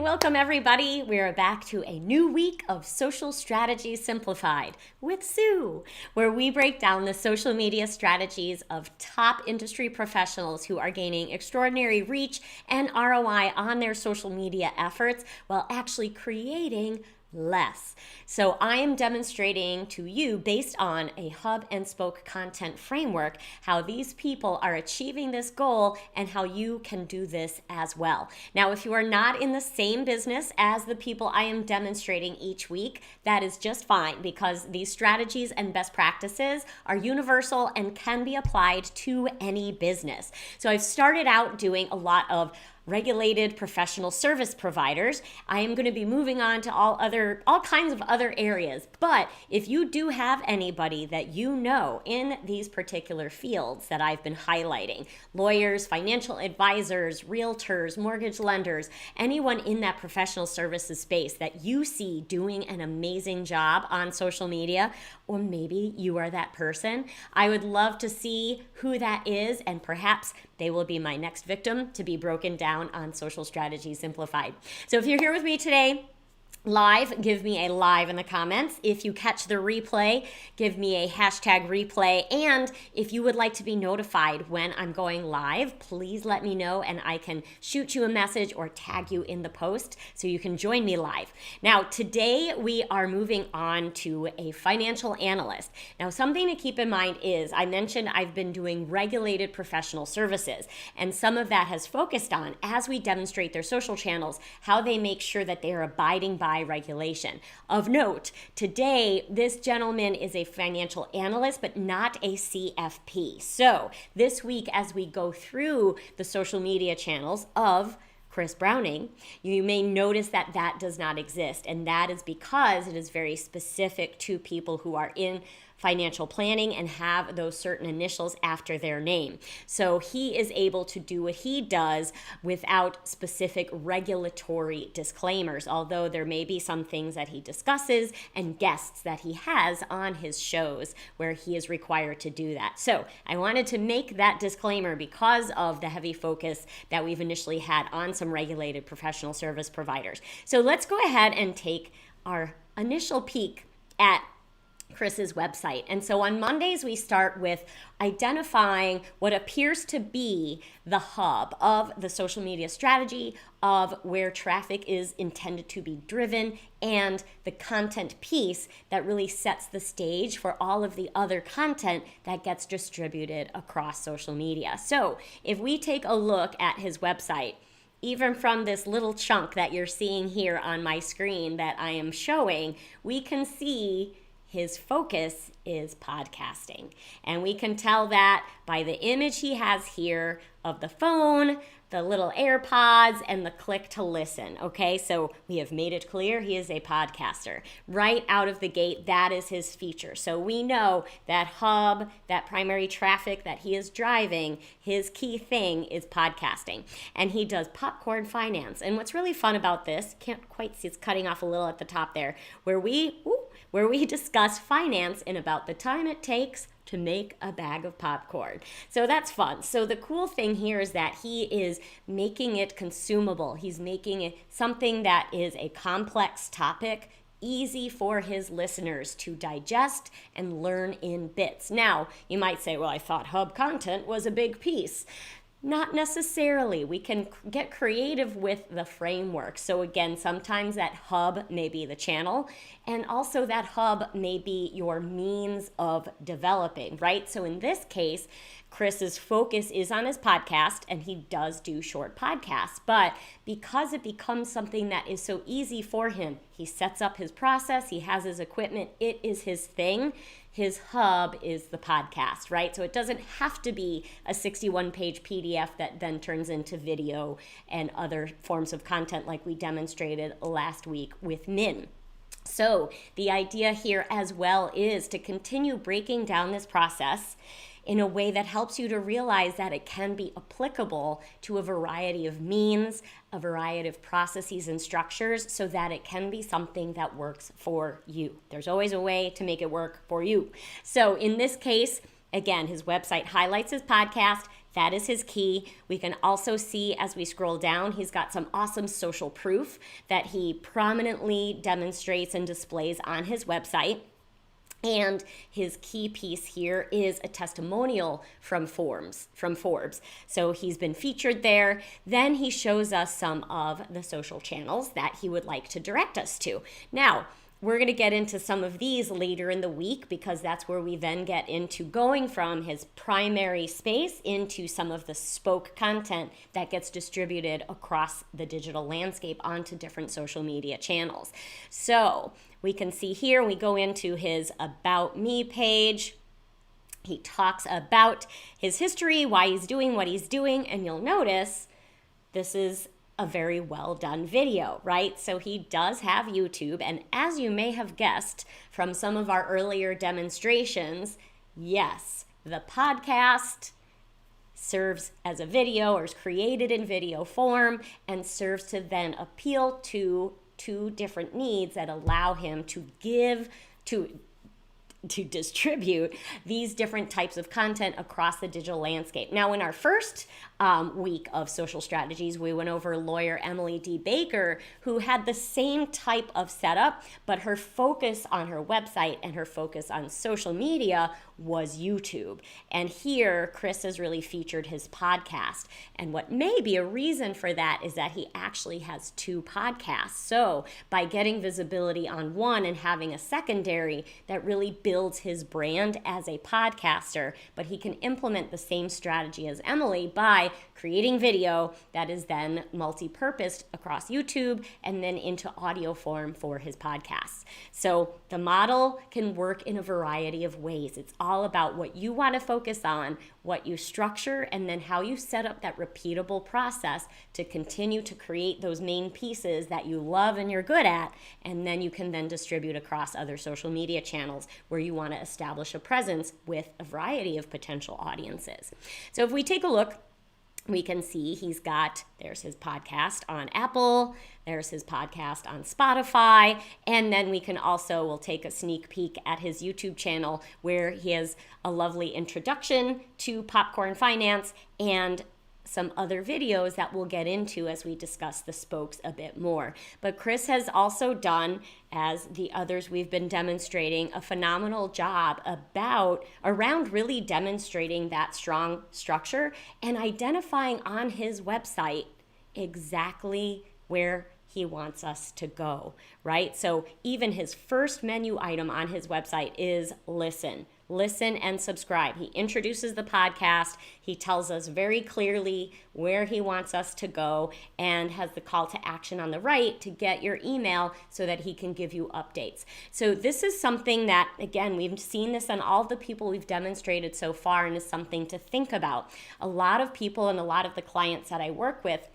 welcome everybody. We are back to a new week of Social Strategy Simplified with Sue, where we break down the social media strategies of top industry professionals who are gaining extraordinary reach and ROI on their social media efforts while actually creating less. So I am demonstrating to you, based on a hub and spoke content framework, how these people are achieving this goal and how you can do this as well. Now, if you are not in the same business as the people I am demonstrating each week, that is just fine, because these strategies and best practices are universal and can be applied to any business. So I've started out doing a lot of regulated professional service providers. I am going to be moving on to all kinds of other areas. But if you do have anybody that you know in these particular fields that I've been highlighting, lawyers, financial advisors, realtors, mortgage lenders, anyone in that professional services space that you see doing an amazing job on social media, or maybe you are that person, I would love to see who that is, and perhaps they will be my next victim to be broken down on Social Strategy Simplified. So if you're here with me today live, give me a live in the comments. If you catch the replay, give me a hashtag replay. And if you would like to be notified when I'm going live, please let me know and I can shoot you a message or tag you in the post so you can join me live. Now, today we are moving on to a financial analyst. Now, something to keep in mind is I mentioned I've been doing regulated professional services, and some of that has focused on, as we demonstrate their social channels, how they make sure that they are abiding by regulation. Of note, today, this gentleman is a financial analyst, but not a CFP. So this week, as we go through the social media channels of Chris Browning, you may notice that that does not exist. And that is because it is very specific to people who are in financial planning and have those certain initials after their name. So he is able to do what he does without specific regulatory disclaimers, although there may be some things that he discusses and guests that he has on his shows where he is required to do that. So I wanted to make that disclaimer because of the heavy focus that we've initially had on some regulated professional service providers. So let's go ahead and take our initial peek at Chris's website. And so on Mondays, we start with identifying what appears to be the hub of the social media strategy, of where traffic is intended to be driven, and the content piece that really sets the stage for all of the other content that gets distributed across social media. So if we take a look at his website, even from this little chunk that you're seeing here on my screen that I am showing, we can see his focus is podcasting. And we can tell that by the image he has here of the phone, the little AirPods, and the click to listen. Okay, so we have made it clear he is a podcaster. Right out of the gate, that is his feature. So we know that hub, that primary traffic that he is driving, his key thing is podcasting. And he does popcorn finance. And what's really fun about this, can't quite see, it's cutting off a little at the top there, where we discuss finance in about the time it takes to make a bag of popcorn. So that's fun. So the cool thing here is that he is making it consumable. He's making it something that is a complex topic easy for his listeners to digest and learn in bits. Now, you might say, well, I thought hub content was a big piece. Not necessarily. We can get creative with the framework. So again, sometimes that hub may be the channel, and also that hub may be your means of developing, right? So in this case, Chris's focus is on his podcast, and he does do short podcasts. But because it becomes something that is so easy for him, he sets up his process, he has his equipment, it is his thing. His hub is the podcast, right? So it doesn't have to be a 61-page PDF that then turns into video and other forms of content like we demonstrated last week with Min. So the idea here as well is to continue breaking down this process in a way that helps you to realize that it can be applicable to a variety of means, a variety of processes and structures, so that it can be something that works for you. There's always a way to make it work for you. So in this case, again, his website highlights his podcast, That is his key. We can also see as we scroll down, he's got some awesome social proof that he prominently demonstrates and displays on his website. And his key piece here is a testimonial from Forbes. So he's been featured there. Then he shows us some of the social channels that he would like to direct us to. Now, we're going to get into some of these later in the week because that's where we then get into going from his primary space into some of the spoke content that gets distributed across the digital landscape onto different social media channels. So we can see here, we go into his About Me page. He talks about his history, why he's doing what he's doing, and you'll notice this is a very well done video, right? So he does have YouTube, and as you may have guessed from some of our earlier demonstrations, yes, the podcast serves as a video or is created in video form and serves to then appeal to two different needs that allow him to distribute these different types of content across the digital landscape. Now, in our first week of social strategies, we went over lawyer Emily D. Baker, who had the same type of setup, but her focus on her website and her focus on social media was YouTube. And here, Chris has really featured his podcast. And what may be a reason for that is that he actually has two podcasts. So by getting visibility on one and having a secondary, that really builds his brand as a podcaster, but he can implement the same strategy as Emily by creating video that is then multi-purposed across YouTube and then into audio form for his podcasts. So the model can work in a variety of ways. It's all about what you want to focus on, what you structure, and then how you set up that repeatable process to continue to create those main pieces that you love and you're good at, and then you can then distribute across other social media channels where you want to establish a presence with a variety of potential audiences. So if we take a look, we can see there's his podcast on Apple, there's his podcast on Spotify, and then we'll take a sneak peek at his YouTube channel where he has a lovely introduction to popcorn finance and some other videos that we'll get into as we discuss the spokes a bit more. But Chris has also done, as the others we've been demonstrating, a phenomenal job around really demonstrating that strong structure and identifying on his website exactly where he wants us to go, right? So even his first menu item on his website is listen and subscribe. He introduces the podcast. He tells us very clearly where he wants us to go and has the call to action on the right to get your email so that he can give you updates. So this is something that, again, we've seen this on all the people we've demonstrated so far and is something to think about. A lot of people and a lot of the clients that I work with,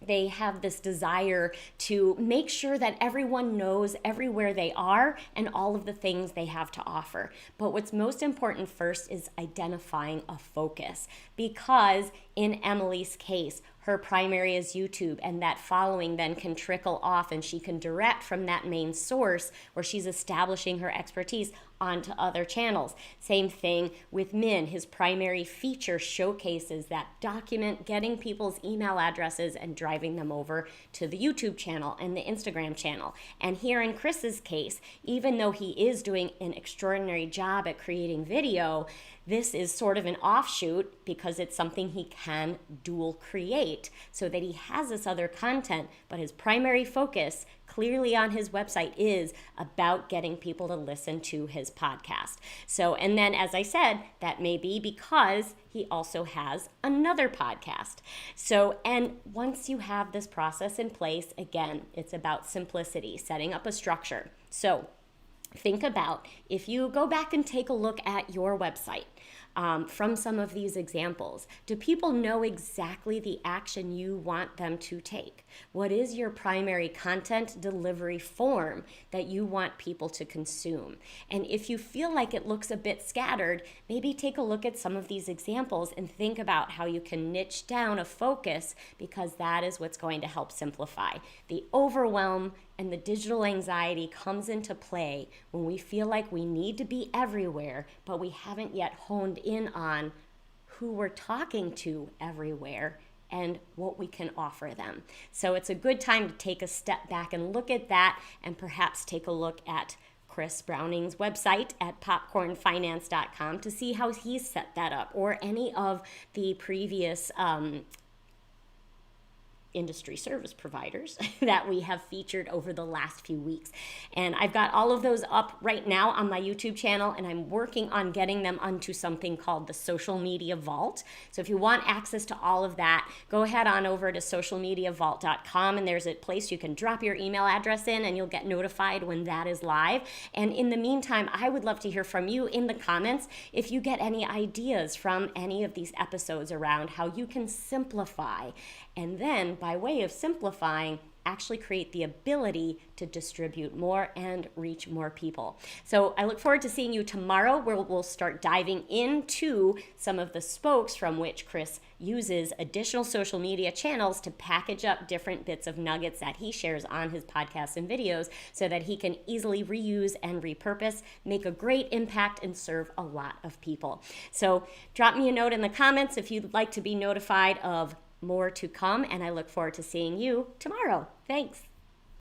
they have this desire to make sure that everyone knows everywhere they are and all of the things they have to offer. But what's most important first is identifying a focus, because in Emily's case, her primary is YouTube, and that following then can trickle off and she can direct from that main source where she's establishing her expertise onto other channels. Same thing with Min. His primary feature showcases that document getting people's email addresses and driving them over to the YouTube channel and the Instagram channel. And here in Chris's case, even though he is doing an extraordinary job at creating video, this is sort of an offshoot because it's something he can dual create so that he has this other content, but his primary focus clearly on his website is about getting people to listen to his podcast. So, and then as I said, that may be because he also has another podcast. So, and once you have this process in place, again, it's about simplicity, setting up a structure. So think about, if you go back and take a look at your website, from some of these examples, do people know exactly the action you want them to take? What is your primary content delivery form that you want people to consume? And if you feel like it looks a bit scattered, maybe take a look at some of these examples and think about how you can niche down a focus, because that is what's going to help simplify. The overwhelm and the digital anxiety comes into play when we feel like we need to be everywhere, but we haven't yet honed in on who we're talking to everywhere and what we can offer them. So it's a good time to take a step back and look at that, and perhaps take a look at Chris Browning's website at popcornfinance.com to see how he's set that up, or any of the previous industry service providers that we have featured over the last few weeks. And I've got all of those up right now on my YouTube channel, and I'm working on getting them onto something called the Social Media Vault. So if you want access to all of that, go ahead on over to socialmediavault.com, and there's a place you can drop your email address in, and you'll get notified when that is live. And in the meantime, I would love to hear from you in the comments if you get any ideas from any of these episodes around how you can simplify, and then by way of simplifying, actually create the ability to distribute more and reach more people. So I look forward to seeing you tomorrow, where we'll start diving into some of the spokes from which Chris uses additional social media channels to package up different bits of nuggets that he shares on his podcasts and videos, so that he can easily reuse and repurpose, make a great impact, and serve a lot of people. So drop me a note in the comments if you'd like to be notified of more to come, and I look forward to seeing you tomorrow. Thanks.